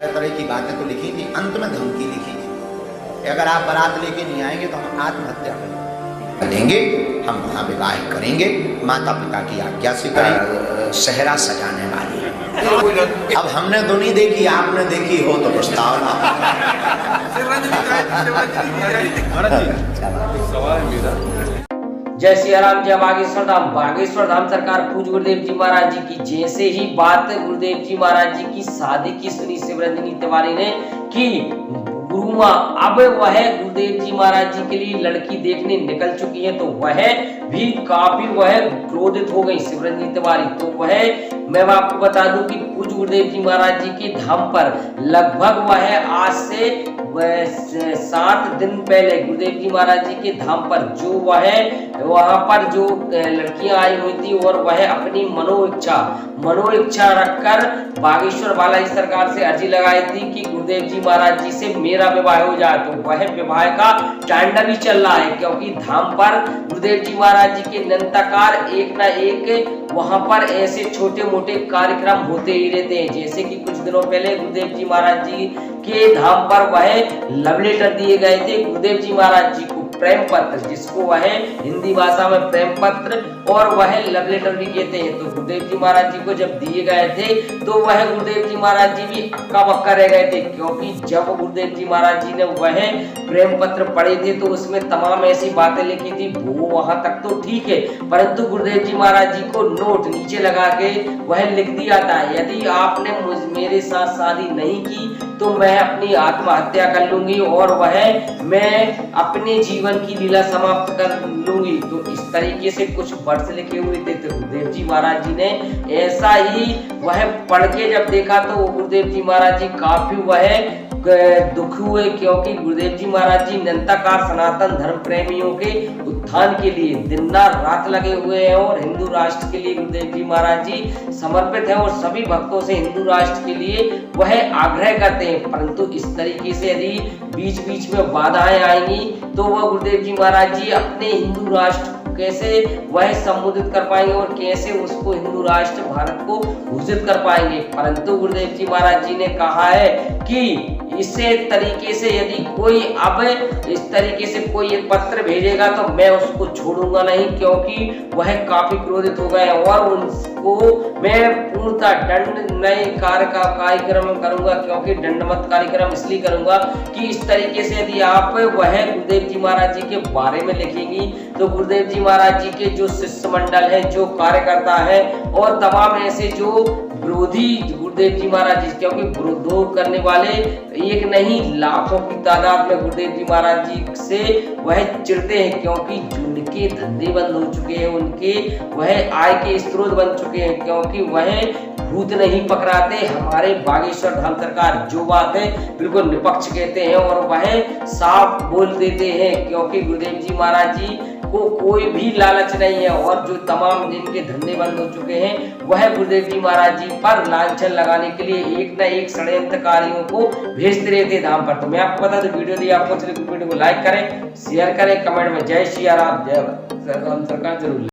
तरह की बातें तो लिखी थी, अंत में धमकी लिखी थी कि अगर आप बारात लेके नहीं आएंगे तो हम आत्महत्या करेंगे, हम वहाँ विवाह करेंगे, माता पिता की आज्ञा से करेंगे, सेहरा सजाने वाली है। अब हमने तो नहीं देखी, आपने देखी हो तो प्रस्ताव जय सिया राम, जय बागेश्वर धाम। बागेश्वर धाम सरकार पूज गुरुदेव जी महाराज जी की। जैसे ही बात गुरुदेव जी महाराज जी की शादी की सुनी शिवरंजनी तिवारी ने कि गुरु माँ अब वह गुरुदेव जी महाराज जी के लिए लड़की देखने निकल चुकी है, तो वह भी काफी क्रोधित हो गई शिवरंजनी तिवारी। तो मैं आपको बता दूं कि पूज गुरुदेव जी महाराज जी के धाम पर लगभग आज से 7 दिन पहले गुरुदेव जी महाराज जी के धाम पर जो वहां पर जो लड़कियां आई हुई थी और वह अपनी मनोइच्छा रखकर बागेश्वर बालाजी सरकार से अर्जी लगाई थी कि गुरुदेव जी महाराज जी से मेरा विवाह हो जाए। तो वह विवाह का टांडव ही चल रहा है, क्योंकि धाम पर गुरुदेव जी महाराज जी के निरंतर एक न एक वहां पर ऐसे छोटे मोटे कार्यक्रम होते ही रहते हैं। जैसे कि कुछ दिनों पहले गुरुदेव जी महाराज जी के धाम पर वह लव लेटर दिए गए थे गुरुदेव जी महाराज जी को, प्रेम पत्र, जिसको वह हिंदी भाषा में प्रेम पत्र और वह लव लेटर भी कहते हैं। तो गुरुदेव जी महाराज जी को जब दिए गए थे तो वह गुरुदेव जी महाराज जी भी अक्का बक्का रह गए थे, क्योंकि जब गुरुदेव जी महाराज जी ने वह प्रेम पत्र पढ़े थे तो उसमें तमाम ऐसी बातें लिखी थी, वो वहां तक तो ठीक है, परंतु गुरुदेव जी महाराज जी को नोट नीचे लगा के वह लिख दिया था, यदि आपने मेरे साथ शादी नहीं की तो मैं अपनी आत्महत्या कर लूंगी और मैं अपने जीवन की लीला समाप्त कर लूंगी। तो इस तरीके से कुछ वर्ष लिखे हुए थे। तो गुरुदेव जी महाराज जी ने ऐसा ही पढ़ के जब देखा तो गुरुदेव जी महाराज जी काफी दुख हुए, क्योंकि गुरुदेव जी महाराज जी निरंतर सनातन धर्म प्रेमियों के उत्थान के लिए दिन रात लगे हुए हैं और हिंदू राष्ट्र के लिए गुरुदेव जी महाराज जी समर्पित हैं और सभी भक्तों से हिंदू राष्ट्र के लिए वह आग्रह करते हैं। परंतु इस तरीके से यदि बीच बीच में बाधाएं आएंगी तो वह गुरुदेव जी महाराज जी अपने हिंदू राष्ट्र कैसे वह संबोधित कर पाएंगे और कैसे उसको हिंदू राष्ट्र भारत को घोषित कर पाएंगे। परंतु गुरुदेव जी महाराज जी ने कहा है कि इसे तरीके से यदि कोई अब इस तरीके से कोई एक पत्र भेजेगा तो मैं उसको छोड़ूंगा नहीं, क्योंकि वह काफी क्रोधित हो गए और उनको मैं पूर्णतः दंड नए कार्यक्रम करूंगा, क्योंकि दंडमत कार्यक्रम इसलिए करूंगा कि इस तरीके से यदि आप गुरुदेव जी महाराज जी के बारे में लिखेंगी तो गुरुदेव जी महाराज जी के जो शिष्य मंडल है, जो कार्यकर्ता है और तमाम ऐसे जो विरोधी गुरुदेव जी महाराज जी, क्योंकि विरोध करने वाले एक नहीं लाखों की तादाद में गुरुदेव जी महाराज जी से वह चिढ़ते हैं, क्योंकि उनके धंधे बंद हो चुके हैं, उनके वह आय के स्रोत बन चुके हैं, क्योंकि वह भूत नहीं पकड़ाते। हमारे बागेश्वर धाम सरकार जो बात है बिल्कुल निष्पक्ष कहते हैं और वह साफ बोल देते हैं, क्योंकि गुरुदेव जी महाराज जी को कोई भी लालच नहीं है और जो तमाम जिनके धंधे बंद हो चुके हैं वह गुरुदेव जी महाराज जी पर लांछन लगाने के लिए एक न एक षड्यंत्रकारियों को भेजते रहते धाम पर। तो मैं आपको बता दूं, वीडियो दी आपको वीडियो को लाइक करें, शेयर करें, कमेंट में जय सिया राम, जय सरकार जरूर